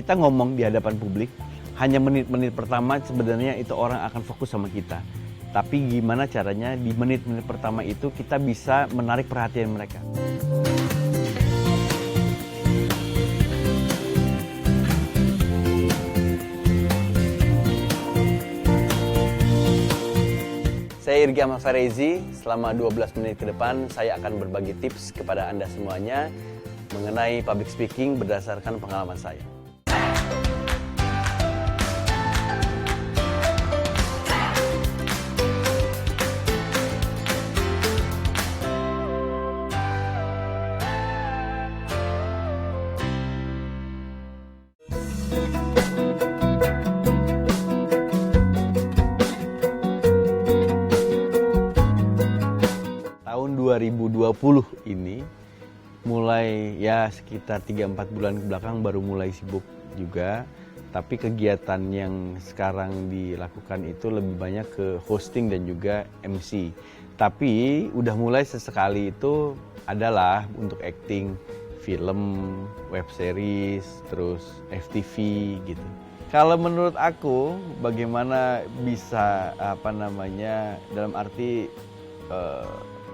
kita ngomong di hadapan publik, hanya menit-menit pertama sebenarnya itu orang akan fokus sama kita. Tapi gimana caranya di menit-menit pertama itu kita bisa menarik perhatian mereka. Saya Irgi Ahmad Farezi, selama 12 menit ke depan saya akan berbagi tips kepada Anda semuanya mengenai public speaking berdasarkan pengalaman saya. Tahun 2020 ini mulai ya sekitar 3-4 bulan kebelakang baru mulai sibuk juga. Tapi kegiatan yang sekarang dilakukan itu lebih banyak ke hosting dan juga MC. Tapi udah mulai sesekali itu adalah untuk acting film, web series, terus FTV gitu. Kalau menurut aku bagaimana bisa dalam arti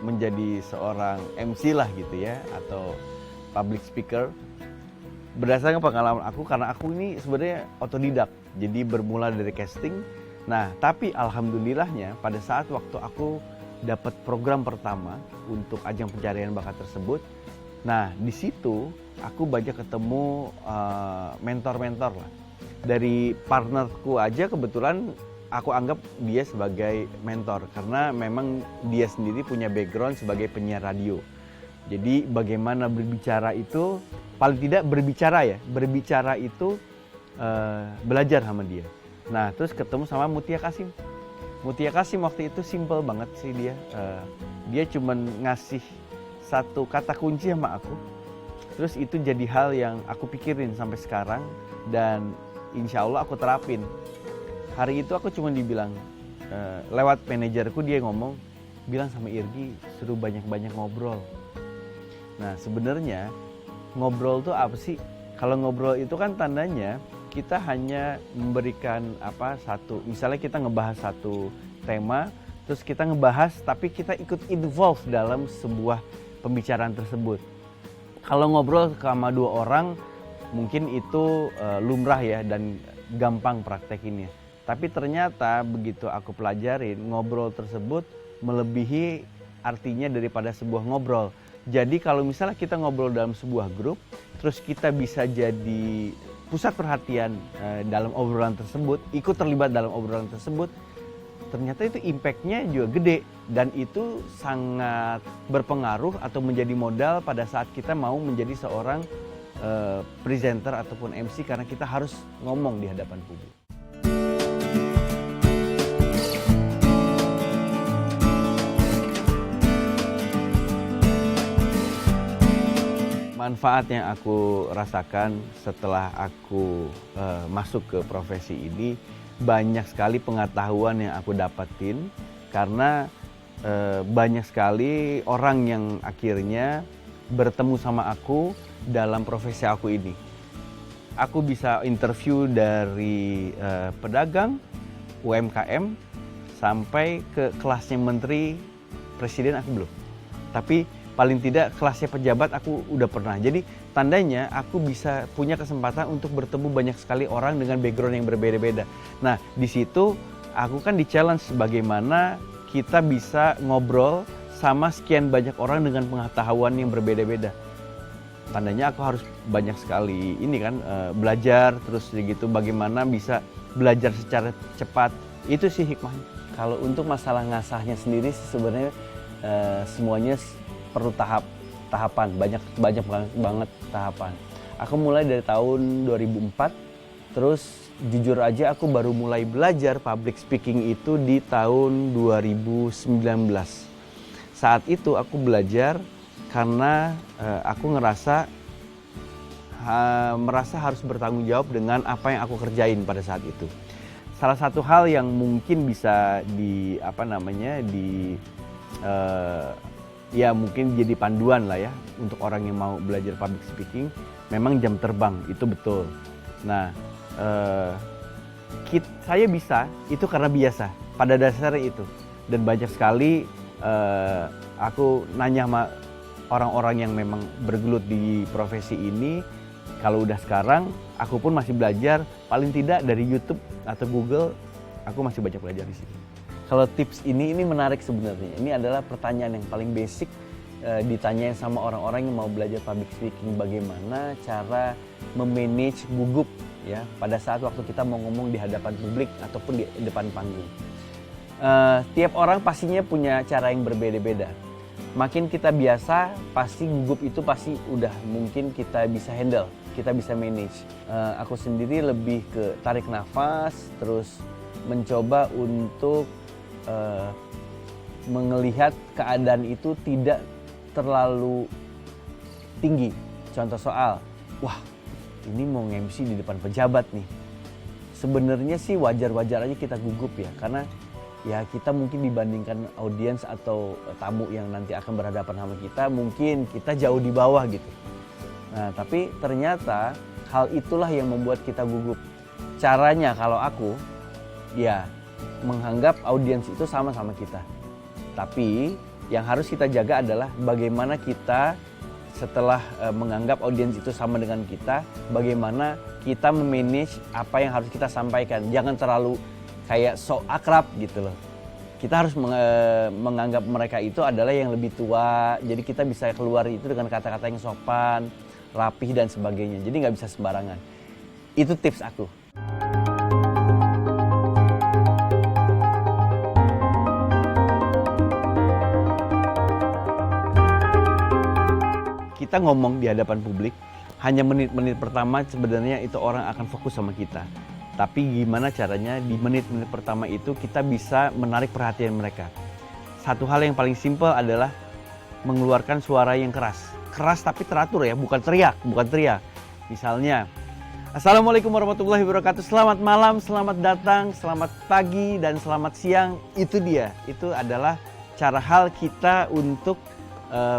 menjadi seorang MC lah gitu ya, atau public speaker, berdasarkan pengalaman aku, karena aku ini sebenarnya otodidak, jadi bermula dari casting. Nah, tapi alhamdulillahnya pada saat waktu aku dapat program pertama untuk ajang pencarian bakat tersebut, nah di situ aku banyak ketemu mentor-mentor lah. Dari partnerku aja kebetulan aku anggap dia sebagai mentor karena memang dia sendiri punya background sebagai penyiar radio. Jadi bagaimana berbicara itu, paling tidak berbicara itu belajar sama dia. Nah terus ketemu sama Mutia Kasim. Mutia Kasim waktu itu simple banget sih dia. Dia cuman ngasih satu kata kunci sama aku. Terus itu jadi hal yang aku pikirin sampai sekarang dan insya Allah aku terapin. Hari itu aku cuma dibilang, lewat manajerku dia ngomong, bilang sama Irgi suruh banyak-banyak ngobrol. Nah sebenarnya ngobrol tuh apa sih? Kalau ngobrol itu kan tandanya kita hanya memberikan misalnya kita ngebahas satu tema, terus kita ngebahas tapi kita ikut involve dalam sebuah pembicaraan tersebut. Kalau ngobrol sama 2 orang mungkin itu lumrah ya dan gampang praktekinnya. Tapi ternyata begitu aku pelajarin, ngobrol tersebut melebihi artinya daripada sebuah ngobrol. Jadi kalau misalnya kita ngobrol dalam sebuah grup, terus kita bisa jadi pusat perhatian dalam obrolan tersebut, ikut terlibat dalam obrolan tersebut, ternyata itu impact-nya juga gede. Dan itu sangat berpengaruh atau menjadi modal pada saat kita mau menjadi seorang presenter ataupun MC karena kita harus ngomong di hadapan publik. Manfaat yang aku rasakan setelah aku masuk ke profesi ini, banyak sekali pengetahuan yang aku dapetin karena banyak sekali orang yang akhirnya bertemu sama aku dalam profesi aku ini. Aku bisa interview dari pedagang, UMKM, sampai ke kelasnya menteri, presiden aku belum. Tapi paling tidak kelasnya pejabat aku udah pernah. Jadi tandanya aku bisa punya kesempatan untuk bertemu banyak sekali orang dengan background yang berbeda-beda. Nah di situ aku kan di-challenge bagaimana kita bisa ngobrol sama sekian banyak orang dengan pengetahuan yang berbeda-beda. Tandanya aku harus banyak sekali belajar, terus gitu bagaimana bisa belajar secara cepat. Itu sih hikmahnya. Kalau untuk masalah ngasahnya sendiri sebenarnya semuanya perlu tahapan, banyak banget tahapan. Aku mulai dari tahun 2004, terus jujur aja aku baru mulai belajar public speaking itu di tahun 2019. Saat itu aku belajar karena aku merasa harus bertanggung jawab dengan apa yang aku kerjain pada saat itu. Salah satu hal yang mungkin bisa mungkin jadi panduan lah ya untuk orang yang mau belajar public speaking, memang jam terbang itu betul. Nah, saya bisa itu karena biasa, pada dasarnya itu. Dan banyak sekali aku nanya sama orang-orang yang memang bergelut di profesi ini, kalau udah sekarang, aku pun masih belajar, paling tidak dari YouTube atau Google, aku masih banyak belajar di sini. Kalau tips ini menarik sebenarnya. Ini adalah pertanyaan yang paling basic ditanyain sama orang-orang yang mau belajar public speaking, bagaimana cara memanage gugup ya pada saat waktu kita mau ngomong di hadapan publik ataupun di depan panggung. Tiap orang pastinya punya cara yang berbeda-beda. Makin kita biasa, pasti gugup itu pasti udah mungkin kita bisa handle, kita bisa manage. Aku sendiri lebih ke tarik nafas, terus mencoba untuk melihat keadaan itu tidak terlalu tinggi. Contoh soal, wah ini mau nge-MC di depan pejabat nih. Sebenarnya sih wajar-wajar aja kita gugup ya, karena ya kita mungkin dibandingkan audiens atau tamu yang nanti akan berhadapan sama kita, mungkin kita jauh di bawah gitu. Nah tapi ternyata hal itulah yang membuat kita gugup. Caranya kalau aku, ya menganggap audiens itu sama-sama kita. Tapi yang harus kita jaga adalah bagaimana kita setelah menganggap audiens itu sama dengan kita, bagaimana kita memanage apa yang harus kita sampaikan. Jangan terlalu kayak sok akrab gitu loh. Kita harus menganggap mereka itu adalah yang lebih tua, jadi kita bisa keluar itu dengan kata-kata yang sopan, rapih dan sebagainya. Jadi nggak bisa sembarangan. Itu tips aku. Kita ngomong di hadapan publik, hanya menit-menit pertama sebenarnya itu orang akan fokus sama kita. Tapi gimana caranya di menit-menit pertama itu kita bisa menarik perhatian mereka. Satu hal yang paling simpel adalah mengeluarkan suara yang keras. Keras tapi teratur ya, bukan teriak. Misalnya, Assalamualaikum warahmatullahi wabarakatuh, selamat malam, selamat datang, selamat pagi, dan selamat siang. Itu dia, itu adalah cara hal kita untuk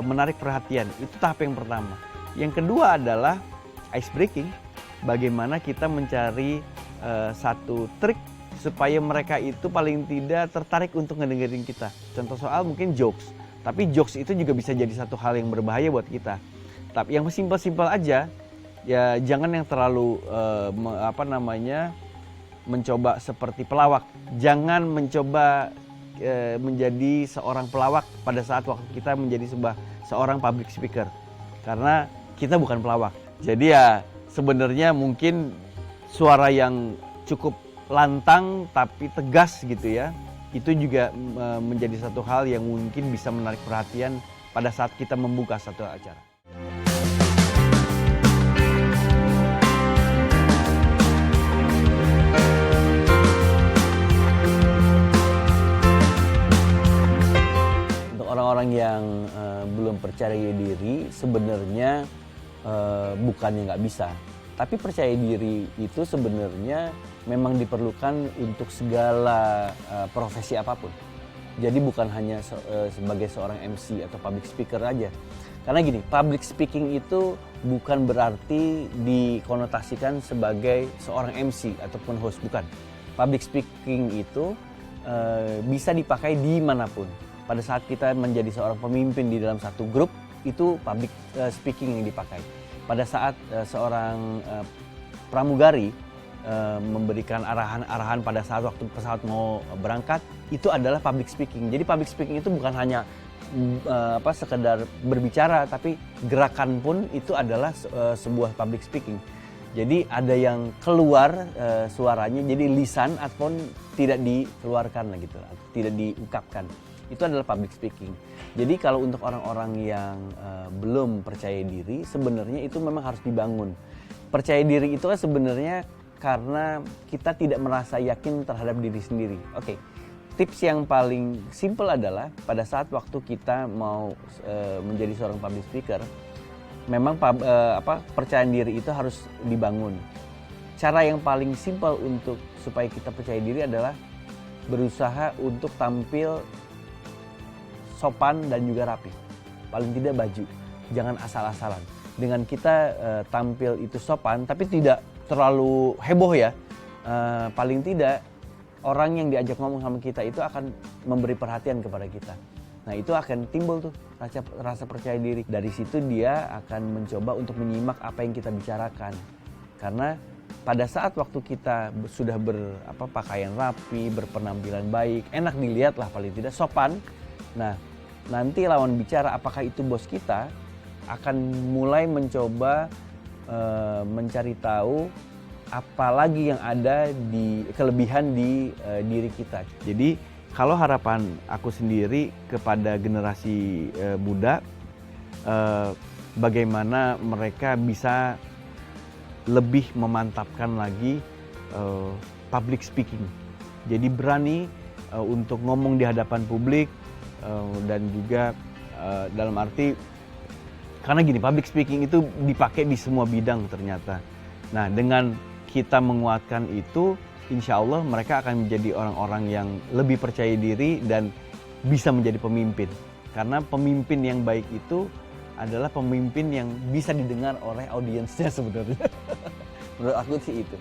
menarik perhatian. Itu tahap yang pertama. Yang kedua adalah ice breaking. Bagaimana kita mencari satu trik supaya mereka itu paling tidak tertarik untuk ngedengerin kita. Contoh soal mungkin jokes. Tapi jokes itu juga bisa jadi satu hal yang berbahaya buat kita. Tapi yang simpel-simpel aja, ya jangan yang terlalu mencoba seperti pelawak. Jangan mencoba menjadi seorang pelawak pada saat waktu kita menjadi seorang public speaker, karena kita bukan pelawak. Jadi ya sebenarnya mungkin suara yang cukup lantang tapi tegas gitu ya, itu juga menjadi satu hal yang mungkin bisa menarik perhatian pada saat kita membuka satu acara. Orang yang belum percaya diri sebenarnya bukannya nggak bisa, tapi percaya diri itu sebenarnya memang diperlukan untuk segala profesi apapun. Jadi bukan hanya sebagai seorang MC atau public speaker aja. Karena gini, public speaking itu bukan berarti dikonotasikan sebagai seorang MC ataupun host, bukan. Public speaking itu bisa dipakai dimanapun. Pada saat kita menjadi seorang pemimpin di dalam satu grup, itu public speaking yang dipakai. Pada saat seorang pramugari memberikan arahan-arahan pada saat waktu pesawat mau berangkat, itu adalah public speaking. Jadi public speaking itu bukan hanya sekedar berbicara, tapi gerakan pun itu adalah sebuah public speaking. Jadi ada yang keluar suaranya, jadi lisan ataupun tidak dikeluarkan gitu, tidak diungkapkan. Itu adalah public speaking. Jadi kalau untuk orang-orang yang belum percaya diri, sebenarnya itu memang harus dibangun. Percaya diri itu kan sebenarnya karena kita tidak merasa yakin terhadap diri sendiri. Oke, tips yang paling simple adalah pada saat waktu kita mau menjadi seorang public speaker, memang percayaan diri itu harus dibangun. Cara yang paling simple untuk supaya kita percaya diri adalah berusaha untuk tampil sopan dan juga rapi. Paling tidak baju, jangan asal-asalan. Dengan kita tampil itu sopan, tapi tidak terlalu heboh ya, paling tidak orang yang diajak ngomong sama kita itu akan memberi perhatian kepada kita. Nah itu akan timbul tuh rasa percaya diri. Dari situ dia akan mencoba untuk menyimak apa yang kita bicarakan. Karena pada saat waktu kita sudah pakaian rapi, berpenampilan baik, enak dilihat lah paling tidak, sopan. Nah nanti lawan bicara apakah itu bos kita akan mulai mencoba mencari tahu apalagi yang ada di kelebihan di diri kita. Jadi kalau harapan aku sendiri kepada generasi muda, bagaimana mereka bisa lebih memantapkan lagi public speaking. Jadi berani untuk ngomong di hadapan publik, dan juga dalam arti, karena gini, public speaking itu dipakai di semua bidang ternyata. Nah dengan kita menguatkan itu, insya Allah mereka akan menjadi orang-orang yang lebih percaya diri dan bisa menjadi pemimpin. Karena pemimpin yang baik itu adalah pemimpin yang bisa didengar oleh audiensnya sebenarnya. Menurut aku sih itu.